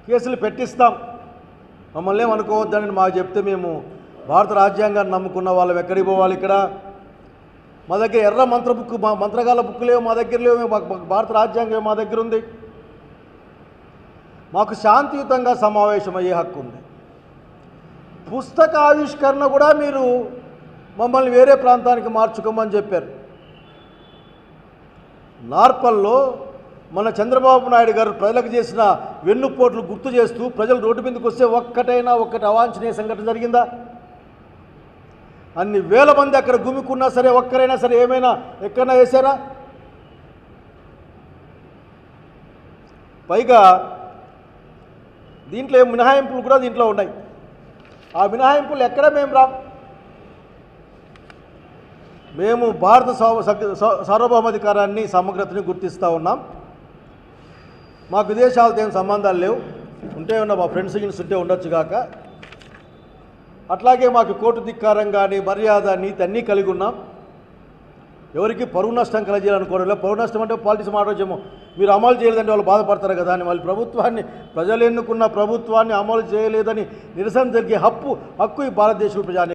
కేసులు పెట్టిస్తాం, మమ్మల్ని ఏమనుకోవద్దని మాకు చెప్తే మేము భారత రాజ్యాంగాన్ని నమ్ముకున్న వాళ్ళం ఎక్కడికి పోవాలి? ఇక్కడ మా దగ్గర ఎర్ర మంత్ర బుక్, మా మంత్రగాల బుక్ లేవు, మా దగ్గర లేవు. భారత రాజ్యాంగం మా దగ్గర ఉంది. మాకు శాంతియుతంగా సమావేశం అయ్యే హక్కు ఉంది. పుస్తక ఆవిష్కరణ కూడా మీరు మమ్మల్ని వేరే ప్రాంతానికి మార్చుకోమని చెప్పారు. నార్పల్లో మన చంద్రబాబు నాయుడు గారు ప్రజలకు చేసిన వెన్నుపోట్లు గుర్తు చేస్తూ ప్రజలు రోడ్డు మీదకి వస్తే ఒక్కటి అవాంఛనీయ సంఘటన జరిగిందా? అన్ని వేల మంది అక్కడ గుమికున్నా సరే ఒక్కరైనా సరే ఏమైనా ఎక్కడైనా వేశారా? పైగా దీంట్లో మినహాయింపులు కూడా దీంట్లో ఉన్నాయి. ఆ మినహాయింపులు ఎక్కడ మేము భారత సార్వభౌమాధికారాన్ని సమగ్రతని గుర్తిస్తూ ఉన్నాం. మాకు విదేశాలతో ఏం సంబంధాలు లేవు. ఉంటే ఉన్న మా ఫ్రెండ్స్ గిన్స్ ఉంటే ఉండొచ్చు కాక. అట్లాగే మాకు కోర్టు ధిక్కారం కానీ మర్యాద నీతి అన్నీ కలిగి ఉన్నాం. ఎవరికి పరువు నష్టం కలిగేయాలనుకోవడం లేదు. పరువు నష్టం అంటే పాలిటిక్స్ మాట్లాడేమో, మీరు అమలు చేయలేదంటే వాళ్ళు బాధపడతారు కదా అని. వాళ్ళు ప్రజలు ఎన్నుకున్న ప్రభుత్వాన్ని అమలు చేయలేదని నిరసన జరిగే హక్కు ఈ భారతదేశ ప్రజాని